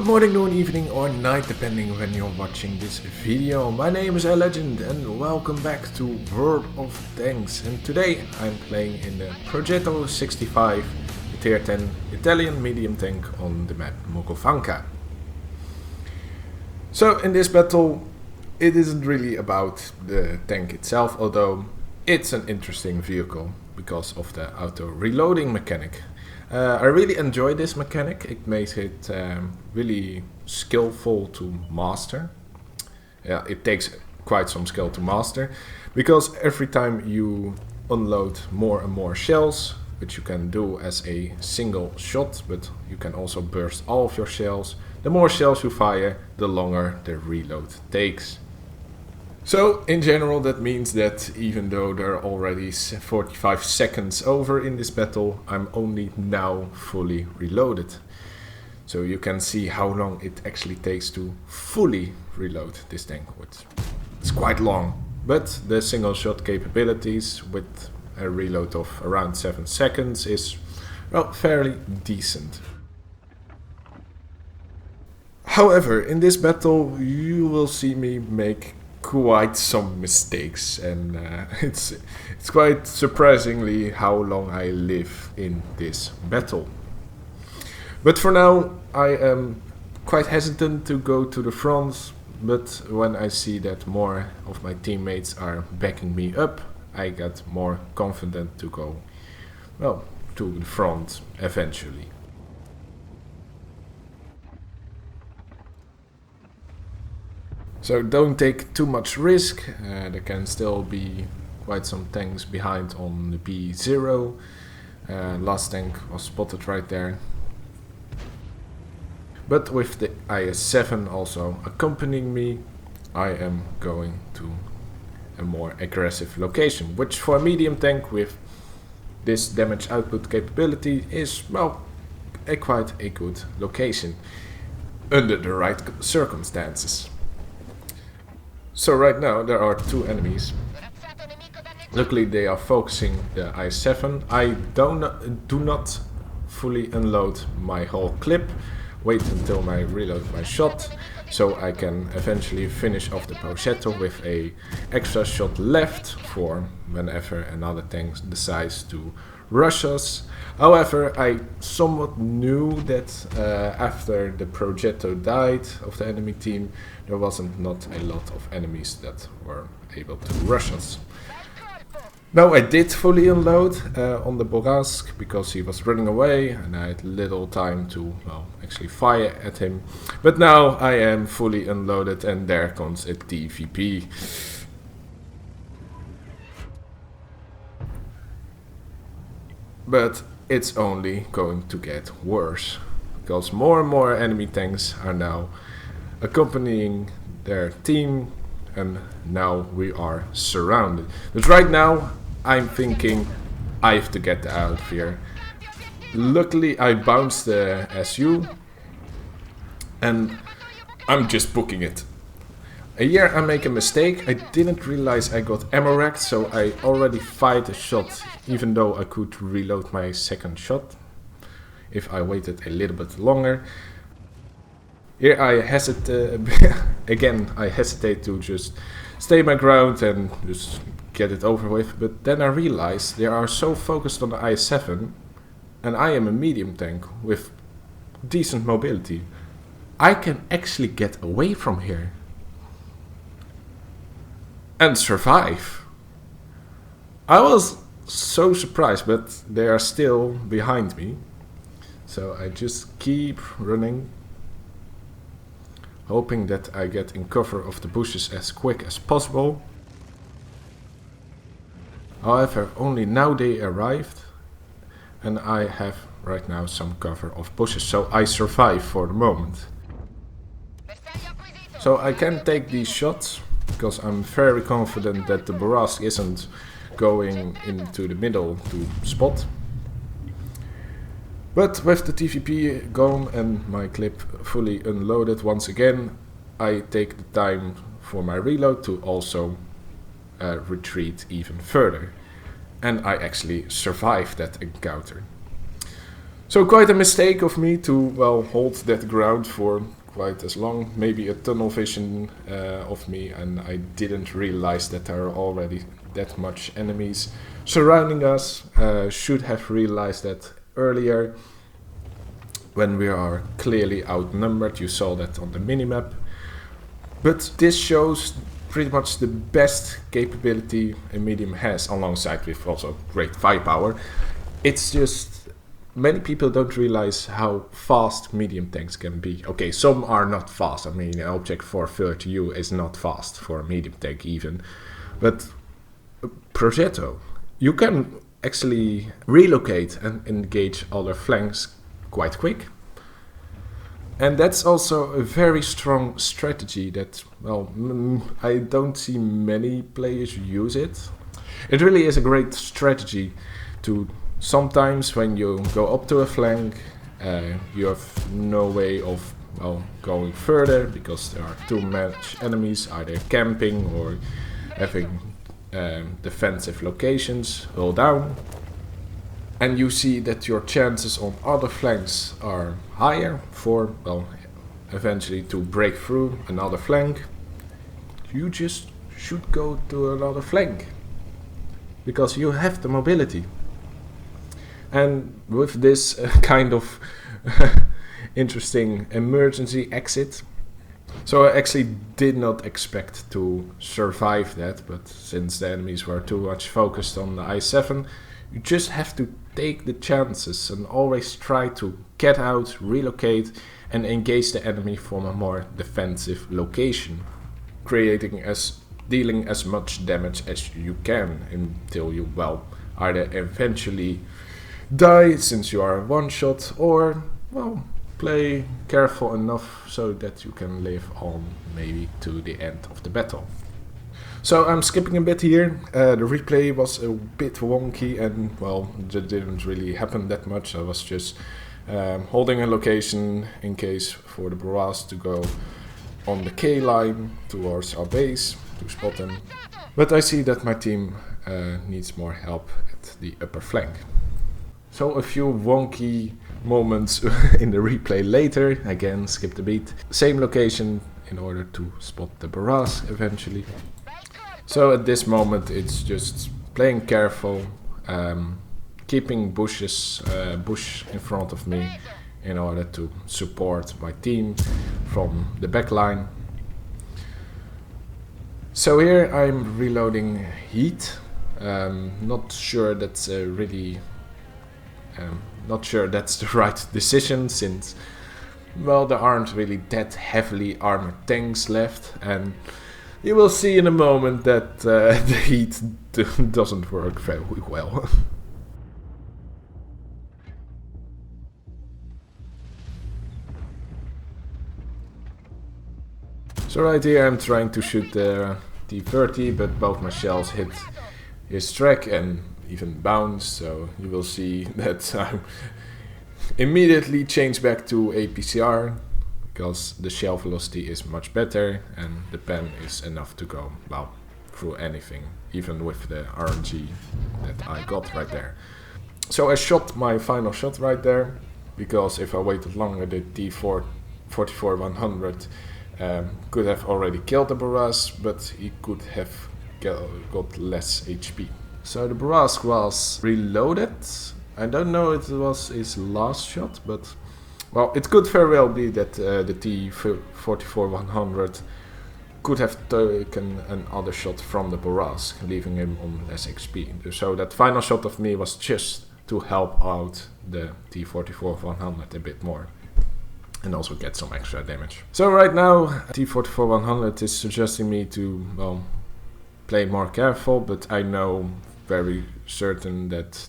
Good morning, noon, evening or night, depending when you're watching this video. My name is Alegende and welcome back to World of Tanks. And today I'm playing in the Progetto 65, the tier 10 Italian medium tank on the map Mogofanka. So in this battle it isn't really about the tank itself, although it's an interesting vehicle because of the auto reloading mechanic. I really enjoy this mechanic. It makes it really skillful to master. Yeah, it takes quite some skill to master, because every time you unload more and more shells, which you can do as a single shot, but you can also burst all of your shells. The more shells you fire, the longer the reload takes. So in general that means that even though there are already 45 seconds over in this battle, I'm only now fully reloaded. So you can see how long it actually takes to fully reload this tank. It's quite long, but the single shot capabilities with a reload of around 7 seconds is, well, fairly decent. However, in this battle you will see me make quite some mistakes, and it's quite surprisingly how long I live in this battle. But for now I am quite hesitant to go to the front, but when I see that more of my teammates are backing me up, I get more confident to go, well, to the front eventually. So don't take too much risk. There can still be quite some tanks behind on the B0. Last tank was spotted right there. But with the IS-7 also accompanying me, I am going to a more aggressive location, which for a medium tank with this damage output capability is, well, quite a good location under the right circumstances. So right now there are two enemies. Luckily they are focusing the I-7. I do not fully unload my whole clip. Wait until I reload my shot, so I can eventually finish off the Progetto with a extra shot left for whenever another tank decides to rush us. However, I somewhat knew that after the Progetto died of the enemy team, there wasn't not a lot of enemies that were able to rush us. Now I did fully unload on the Borask because he was running away and I had little time to, well, actually fire at him. But now I am fully unloaded and there comes a TVP. But it's only going to get worse, because more and more enemy tanks are now accompanying their team and now we are surrounded. But right now I'm thinking I have to get out of here. Luckily I bounced the SU and I'm just booking it. Here I make a mistake. I didn't realize I got ammo racked, so I already fired a shot, even though I could reload my second shot if I waited a little bit longer. Here I hesitate again. I hesitate to just stay my ground and just get it over with. But then I realized they are so focused on the I-7, and I am a medium tank with decent mobility. I can actually get away from here and survive. I was so surprised, but they are still behind me. So I just keep running, hoping that I get in cover of the bushes as quick as possible. However, only now they arrived and I have right now some cover of bushes, so I survive for the moment. So I can take these shots, because I'm very confident that the Borask isn't going into the middle to spot. But with the TVP gone and my clip fully unloaded once again, I take the time for my reload to also retreat even further. And I actually survived that encounter. So quite a mistake of me to, well, hold that ground for quite as long. Maybe a tunnel vision of me, and I didn't realize that there are already that much enemies surrounding us. Should have realized that earlier when we are clearly outnumbered. You saw that on the minimap. But this shows pretty much the best capability a medium has, alongside with also great firepower. It's just many people don't realize how fast medium tanks can be. Okay, some are not fast. I mean, an Object 430U is not fast for a medium tank even. But Progetto, you can actually relocate and engage other flanks quite quick. And that's also a very strong strategy that, well, I don't see many players use it. It really is a great strategy to sometimes when you go up to a flank, you have no way of, well, going further because there are too much enemies either camping or having defensive locations hull down. And you see that your chances on other flanks are higher for, well, eventually to break through another flank. You just should go to another flank because you have the mobility. And with this kind of interesting emergency exit, so I actually did not expect to survive that, but since the enemies were too much focused on the I-7, you just have to take the chances and always try to get out, relocate, and engage the enemy from a more defensive location, dealing as much damage as you can until you, well, either eventually die since you are one shot, or, well, play careful enough so that you can live on maybe to the end of the battle. So I'm skipping a bit here. The replay was a bit wonky and, well, it didn't really happen that much. I was just holding a location in case for the barrage to go on the K line towards our base to spot them. But I see that my team needs more help at the upper flank. So a few wonky moments in the replay later, again skip the beat. Same location in order to spot the barrage eventually. So at this moment it's just playing careful, keeping bush in front of me in order to support my team from the back line. So here I'm reloading heat. Not sure that's not sure that's the right decision, since, well, there aren't really that heavily armored tanks left, and you will see in a moment that the heat doesn't work very well. So right here I'm trying to shoot the T-30, but both my shells hit his track and even bounce, so you will see that I immediately change back to APCR because the shell velocity is much better and the pen is enough to go, well, through anything, even with the RNG that I got right there. So I shot my final shot right there, because if I waited longer the T-44-100 could have already killed the barrage, but he could have got less HP. So the barrage was reloaded. I don't know if it was his last shot, but, well, it could very well be that the T-44-100 could have taken another shot from the barrage, leaving him on less XP. So that final shot of me was just to help out the T-44-100 a bit more and also get some extra damage. So right now T-44-100 is suggesting me to, well, play more careful, but I know very certain that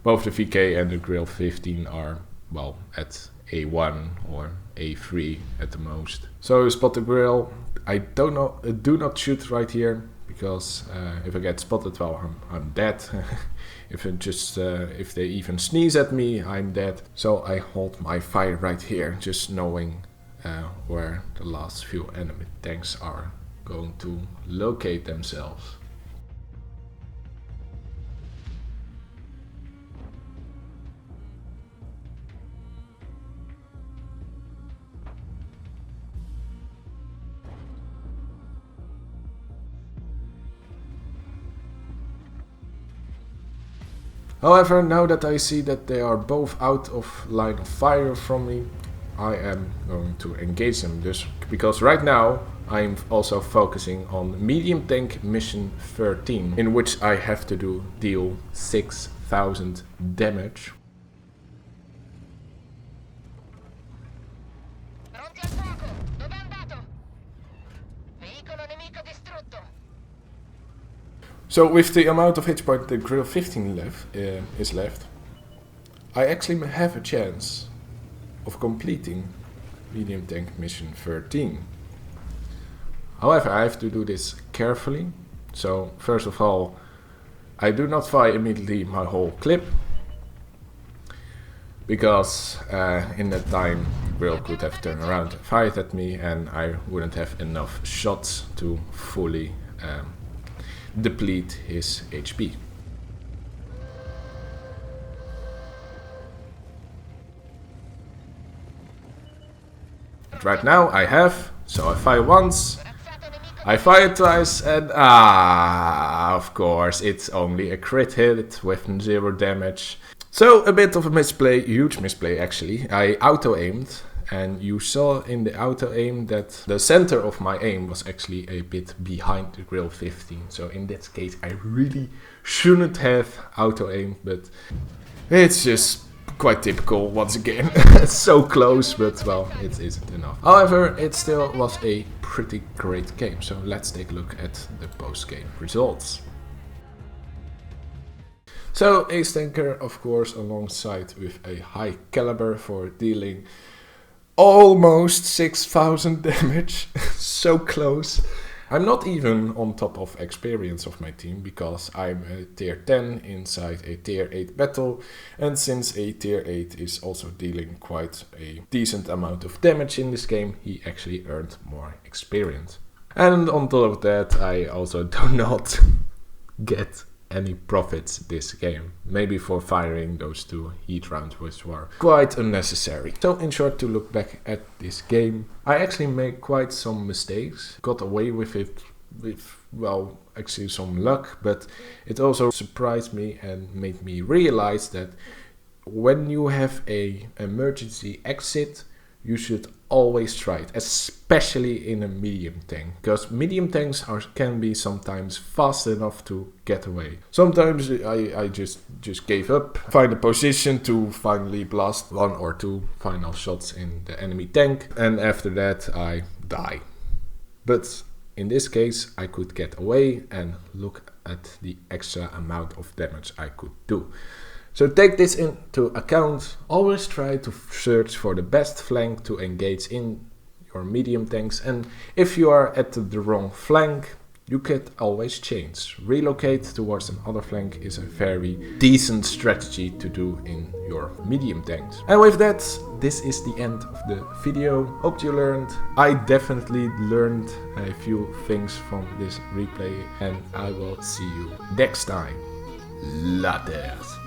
both the VK and the Grill 15 are, well, at A1 or A3 at the most. So spot the Grill. I don't know, do not shoot right here, because if I get spotted, well, I'm dead. If they even sneeze at me, I'm dead. So I hold my fire right here, just knowing where the last few enemy tanks are going to locate themselves. However, now that I see that they are both out of line of fire from me, I am going to engage them. Because right now I'm also focusing on medium tank mission 13, in which I have to deal 6,000 damage. So with the amount of hit point the Grill 15 is left, I actually have a chance of completing medium tank mission 13. However, I have to do this carefully. So first of all, I do not fire immediately my whole clip, because in that time Grill could have turned around and fired at me, and I wouldn't have enough shots to fully deplete his HP. But right now I have, so I fire once, I fire twice, and of course it's only a crit hit with 0 damage. So a bit of a misplay, huge misplay actually. I auto-aimed, and you saw in the auto-aim that the center of my aim was actually a bit behind the Grill 15. So in that case I really shouldn't have auto-aimed, but it's just quite typical once again. So close, but well, it isn't enough. However, it still was a pretty great game. So let's take a look at the post-game results. So Ace Tanker, of course, alongside with a high caliber for dealing almost 6,000 damage. So close. I'm not even on top of experience of my team, because I'm a tier 10 inside a tier 8 battle, and since a tier 8 is also dealing quite a decent amount of damage in this game, he actually earned more experience. And on top of that, I also do not get any profits this game. Maybe for firing those 2 heat rounds, which were quite unnecessary. So in short, to look back at this game, I actually made quite some mistakes. Got away with it with, well, actually some luck, but it also surprised me and made me realize that when you have a emergency exit, you should always try it, especially in a medium tank, because medium tanks can be sometimes fast enough to get away. Sometimes I just gave up, find a position to finally blast 1 or 2 final shots in the enemy tank, and after that I die. But in this case I could get away and look at the extra amount of damage I could do. So take this into account. Always try to search for the best flank to engage in your medium tanks, and if you are at the wrong flank, you could always change. Relocate towards another flank is a very decent strategy to do in your medium tanks. And with that, this is the end of the video. Hope you learned. I definitely learned a few things from this replay, and I will see you next time. Laters.